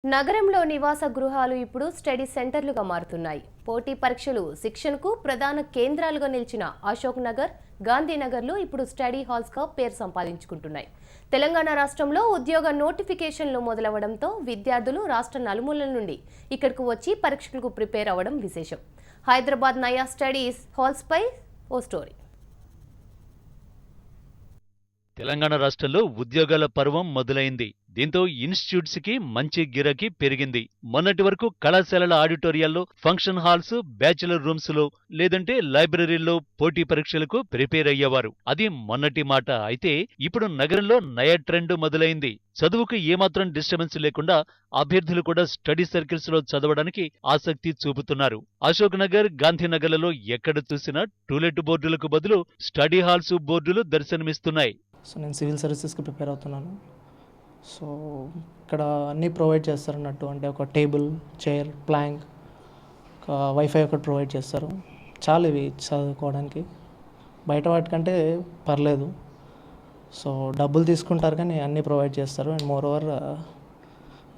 నగరంలో నివాస గృహాలు ఇప్పుడు స్టడీ సెంటర్లుగా మారుతున్నాయి. పోటీ పరీక్షలు శిక్షణకు ప్రధాన కేంద్రాలుగా నిలిచిన అశోక్ నగర్, గాంధీనగర్లు ఇప్పుడు స్టడీ హాల్స్గా పేరు సంపాదించుకుంటున్నాయి. తెలంగాణ రాష్ట్రంలో ఉద్యోగ నోటిఫికేషన్లు మొదలవడంతో విద్యార్థులు రాష్ట్ర నలుమూలల నుండి ఇక్కడకు వచ్చి పరీక్షలకు ప్రిపేర్ అవ్వడం విశేషం. హైదరాబాద్ నయా స్టడీస్ హాల్స్పై ఓ స్టోరీ. తెలంగాణ రాష్ట్రంలో ఉద్యోగాల పర్వం మొదలైంది. దీంతో ఇన్స్టిట్యూట్స్ కి మంచి గిరాకీ పెరిగింది. మొన్నటి వరకు కళాశాలల ఆడిటోరియాల్లో, ఫంక్షన్ హాల్స్, బ్యాచిలర్ రూమ్స్ లో లేదంటే లైబ్రరీల్లో పోటీ పరీక్షలకు ప్రిపేర్ అయ్యేవారు. అది మొన్నటి మాట. అయితే ఇప్పుడు నగరంలో నయా ట్రెండ్ మొదలైంది. చదువుకు ఏమాత్రం డిస్టర్బెన్స్ లేకుండా అభ్యర్థులు కూడా స్టడీ సర్కిల్స్ లో చదవడానికి ఆసక్తి చూపుతున్నారు. అశోక్ నగర్, గాంధీనగర్లలో ఎక్కడ చూసినా టూలెట్ బోర్డులకు బదులు స్టడీ హాల్స్ బోర్డులు దర్శనమిస్తున్నాయి. నేను సివిల్ సర్వీసెస్కి ప్రిపేర్ అవుతున్నాను. సో ఇక్కడ అన్నీ ప్రొవైడ్ చేస్తారు అన్నట్టు, అంటే ఒక టేబుల్, చైర్, ప్లాంక్, ఒక వైఫై ఒకటి ప్రొవైడ్ చేస్తారు. చాలు ఇవి చదువుకోవడానికి. బయట వాటికంటే పర్లేదు. సో డబ్బులు తీసుకుంటారు కానీ అన్నీ ప్రొవైడ్ చేస్తారు. అండ్ మోర్ ఓవర్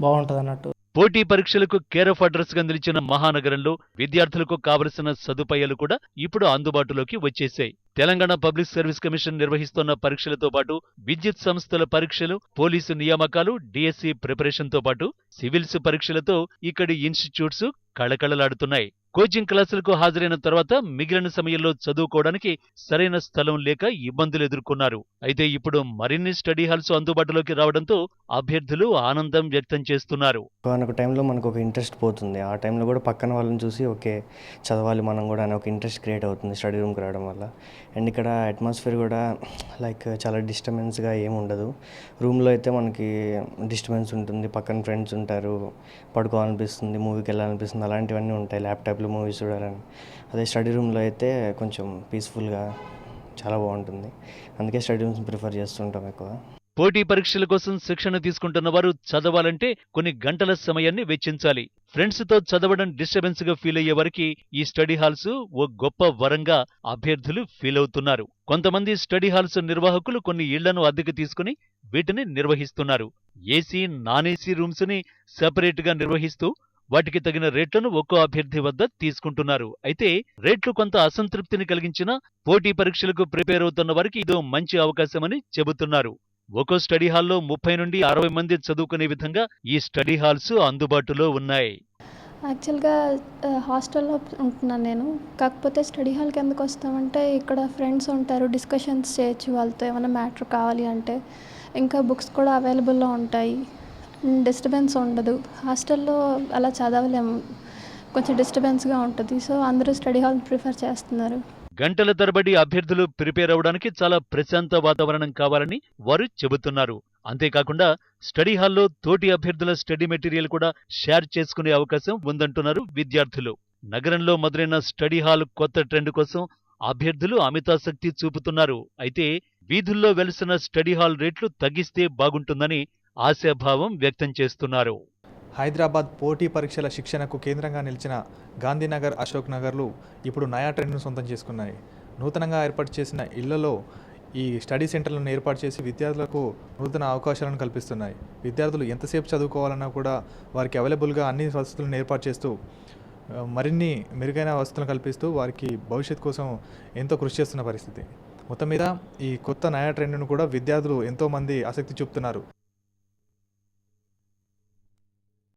బాగుంటుంది అన్నట్టు. పోటీ పరీక్షలకు కేర్ ఆఫ్ అడ్రస్ గా నిలిచిన మహానగరంలో విద్యార్థులకు కావలసిన సదుపాయాలు కూడా ఇప్పుడు అందుబాటులోకి వచ్చేశాయి. తెలంగాణ పబ్లిక్ సర్వీస్ కమిషన్ నిర్వహిస్తున్న పరీక్షలతో పాటు విద్యుత్ సంస్థల పరీక్షలు, పోలీసు నియామకాలు, డిఎస్సి ప్రిపరేషన్తో పాటు సివిల్స్ పరీక్షలతో ఇక్కడి ఇన్స్టిట్యూట్స్ కళకళలాడుతున్నాయి. కోచింగ్ క్లాసులకు హాజరైన తర్వాత మిగిలిన సమయంలో చదువుకోవడానికి సరైన స్థలం లేక ఇబ్బందులు ఎదుర్కొన్నారు. అయితే ఇప్పుడు మరిన్ని స్టడీ హాల్స్ అందుబాటులోకి రావడంతో అభ్యర్థులు ఆనందం వ్యక్తం చేస్తున్నారు. ఒక టైంలో మనకు ఒక ఇంట్రెస్ట్ పోతుంది. ఆ టైంలో కూడా పక్కన వాళ్ళని చూసి ఓకే చదవాలి మనం కూడా అని ఒక ఇంట్రెస్ట్ క్రియేట్ అవుతుంది స్టడీ రూమ్కి రావడం వల్ల. అండ్ ఇక్కడ అట్మాస్ఫియర్ కూడా చాలా డిస్టర్బెన్స్గా ఏమి ఉండదు. రూమ్లో అయితే మనకి డిస్టర్బెన్స్ ఉంటుంది, పక్కన ఫ్రెండ్స్ ఉంటారు, పడుకోవాలనిపిస్తుంది, మూవీకి వెళ్ళాలనిపిస్తుంది, అలాంటివన్నీ ఉంటాయి. ల్యాప్టాప్లో మూవీస్ చూడాలని. అదే స్టడీ రూమ్లో అయితే కొంచెం పీస్ఫుల్గా చాలా బాగుంటుంది. అందుకే స్టడీ రూమ్స్ ప్రిఫర్ చేస్తుంటాం ఎక్కువ. పోటీ పరీక్షల కోసం శిక్షణ తీసుకుంటున్న వారు చదవాలంటే కొన్ని గంటల సమయాన్ని వెచ్చించాలి. ఫ్రెండ్స్ తో చదవడం డిస్టర్బెన్స్ గా ఫీల్ అయ్యే వారికి ఈ స్టడీ హాల్స్ ఓ గొప్ప వరంగా అభ్యర్థులు ఫీల్ అవుతున్నారు. కొంతమంది స్టడీ హాల్స్ నిర్వాహకులు కొన్ని ఇళ్లను అద్దెకు తీసుకుని వీటిని నిర్వహిస్తున్నారు. ఏసీ, నాన్ ఏసీ రూమ్స్ ని సెపరేట్ గా నిర్వహిస్తూ వాటికి తగిన రేట్లను ఒక్కో అభ్యర్థి వద్ద తీసుకుంటున్నారు. అయితే రేట్లు కొంత అసంతృప్తిని కలిగించినా పోటీ పరీక్షలకు ప్రిపేర్ అవుతున్న వారికి ఇదో మంచి అవకాశమని చెబుతున్నారు. ఒక్కో స్టడీ హాల్లో 30 నుండి 60 మంది చదువుకునే విధంగా ఈ స్టడీ హాల్స్ అందుబాటులో ఉన్నాయి. యాక్చువల్గా హాస్టల్లో ఉంటున్నాను నేను. కాకపోతే స్టడీ హాల్కి ఎందుకు వస్తామంటే ఇక్కడ ఫ్రెండ్స్ ఉంటారు, డిస్కషన్స్ చేయొచ్చు వాళ్ళతో ఏమైనా మ్యాటర్ కావాలి అంటే. ఇంకా బుక్స్ కూడా అవైలబుల్లో ఉంటాయి, డిస్టర్బెన్స్ ఉండదు. హాస్టల్లో అలా చదవలేము, కొంచెం డిస్టర్బెన్స్గా ఉంటుంది. సో అందరూ స్టడీ హాల్ ప్రిఫర్ చేస్తున్నారు. గంటల తరబడి అభ్యర్థులు ప్రిపేర్ అవడానికి చాలా ప్రశాంత వాతావరణం కావాలని వారు చెబుతున్నారు. అంతేకాకుండా స్టడీ హాల్లో తోటి అభ్యర్థుల స్టడీ మెటీరియల్ కూడా షేర్ చేసుకునే అవకాశం ఉందంటున్నారు విద్యార్థులు. నగరంలో మొదలైన స్టడీ హాల్ కొత్త ట్రెండ్ కోసం అభ్యర్థులు అమితాసక్తి చూపుతున్నారు. అయితే వీధుల్లో వెలిసిన స్టడీ హాల్ రేట్లు తగ్గిస్తే బాగుంటుందని ఆశాభావం వ్యక్తం చేస్తున్నారు. హైదరాబాద్ పోటీ పరీక్షల శిక్షణకు కేంద్రంగా నిలిచిన గాంధీనగర్, అశోక్ నగర్లు ఇప్పుడు నయా ట్రెండ్ను సొంతం చేసుకున్నాయి. నూతనంగా ఏర్పాటు చేసిన ఇళ్లలో ఈ స్టడీ సెంటర్లను ఏర్పాటు చేసి విద్యార్థులకు నూతన అవకాశాలను కల్పిస్తున్నాయి. విద్యార్థులు ఎంతసేపు చదువుకోవాలన్నా కూడా వారికి అవైలబుల్గా అన్ని వసతులను ఏర్పాటు చేస్తూ మరిన్ని మెరుగైన వసతులను కల్పిస్తూ వారికి భవిష్యత్తు కోసం ఎంతో కృషి చేస్తున్న పరిస్థితి. మొత్తం మీద ఈ కొత్త నయా ట్రెండ్ను కూడా విద్యార్థులు ఎంతోమంది ఆసక్తి చూపుతున్నారు.